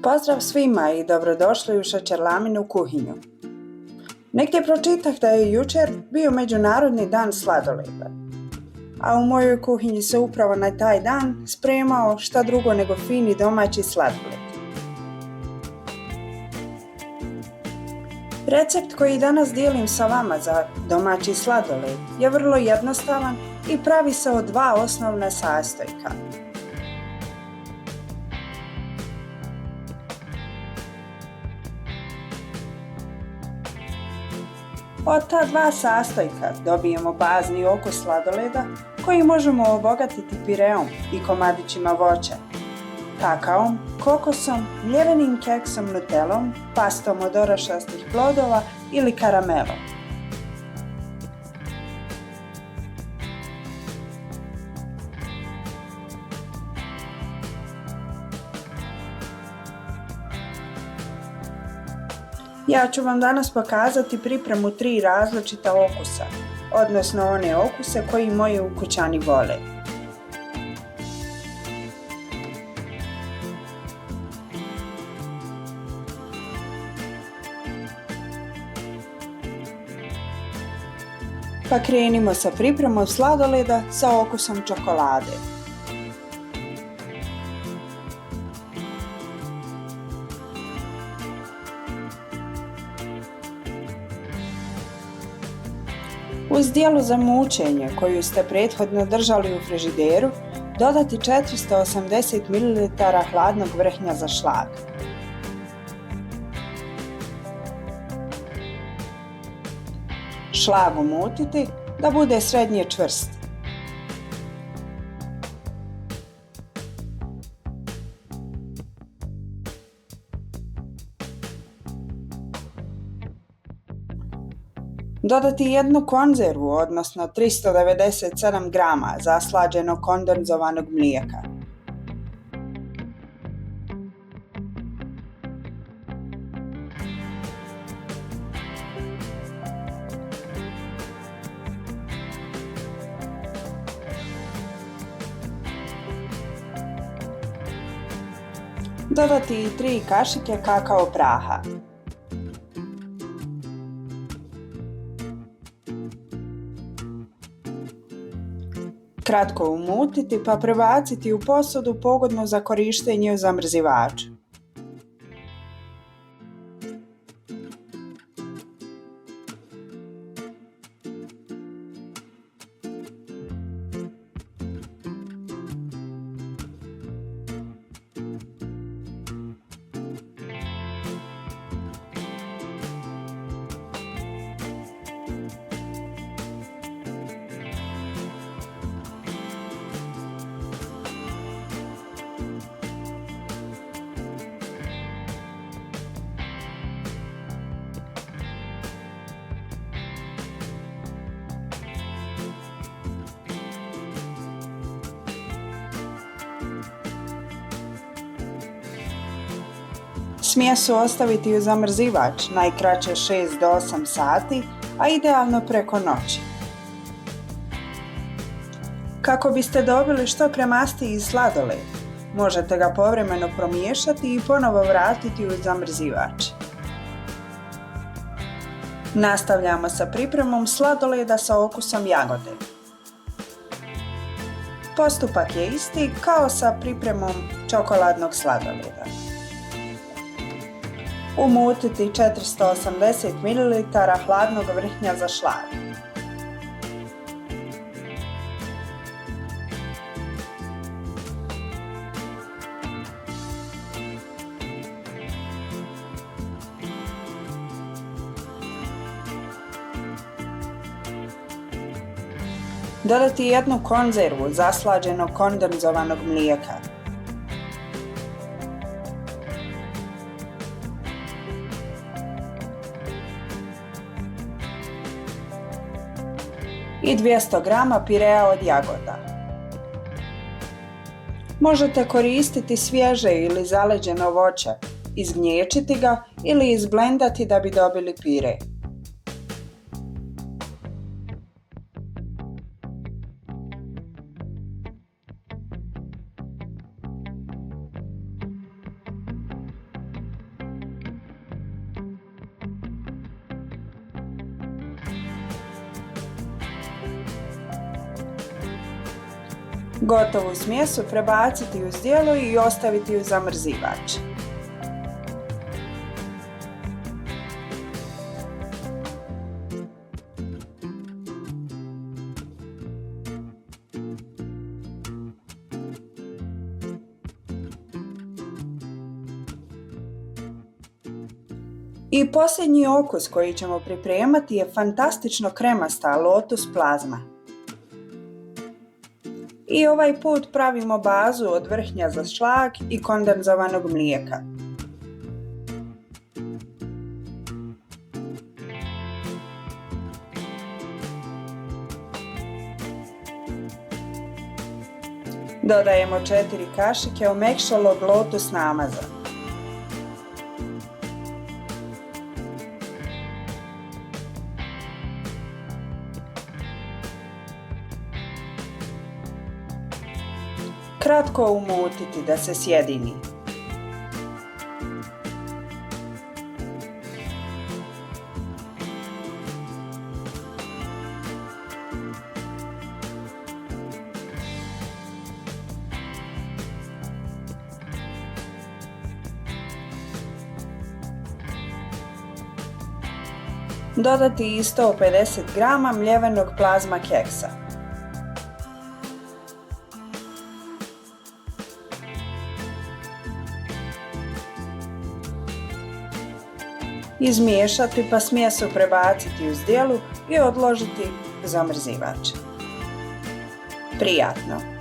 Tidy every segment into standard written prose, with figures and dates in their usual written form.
Pozdrav svima i dobrodošli u Šećerlaminu kuhinju. Negdje pročitah da je jučer bio Međunarodni dan sladoleda, a u mojoj kuhinji se upravo na taj dan spremao šta drugo nego fini domaći sladoled. Recept koji danas dijelim sa vama za domaći sladoled je vrlo jednostavan i pravi se od dva osnovna sastojka. Od ta dva sastojka dobijemo bazni okus sladoleda koji možemo obogatiti pireom i komadićima voća, kakaom, kokosom, mljevenim keksom nutelom, pastom od orašastih plodova ili karamelom. Ja ću vam danas pokazati pripremu 3 različita okusa, odnosno one okuse koji moji ukućani vole. Pa krenimo sa pripremom sladoleda sa okusom čokolade. U zdjelu za mučenje koju ste prethodno držali u frižideru, dodati 480 ml hladnog vrhnja za šlag. Šlag umutiti da bude srednje čvrst. Dodati jednu konzervu, odnosno 397 g zaslađenog kondenzovanog mlijeka. Dodati 3 kašike kakao praha. Kratko umutiti pa prebaciti u posudu pogodnu za korištenje u zamrzivaču. Smjesu ostaviti u zamrzivač najkraće 6 do 8 sati, a idealno preko noći. Kako biste dobili što kremastiji sladoled, možete ga povremeno promiješati i ponovo vratiti u zamrzivač. Nastavljamo sa pripremom sladoleda sa okusom jagode. Postupak je isti kao sa pripremom čokoladnog sladoleda. Umutiti 480 ml hladnog vrhnja za šlag. Dodati jednu konzervu zaslađenog kondenzovanog mlijeka. I 200 g pirea od jagoda. Možete koristiti svježe ili zaleđeno voće, izgnječiti ga ili izblendati da bi dobili pire. Gotovu smjesu prebaciti u zdjelo i ostaviti u zamrzivač. I posljednji okus koji ćemo pripremati je fantastično kremasta lotus plazma. I ovaj put pravimo bazu od vrhnja za šlag i kondenzovanog mlijeka. Dodajemo 4 kašike omekšalog lotus namaza. Kratko umutiti da se sjedini. Dodati i 150 g mljevenog plazma keksa. Izmiješati pa smjesu prebaciti u zdjelu i odložiti u zamrzivač. Prijatno!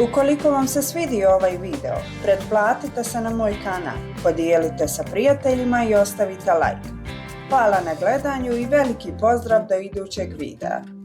Ukoliko vam se svidio ovaj video, pretplatite se na moj kanal, podijelite sa prijateljima i ostavite like. Hvala na gledanju i veliki pozdrav do idućeg videa.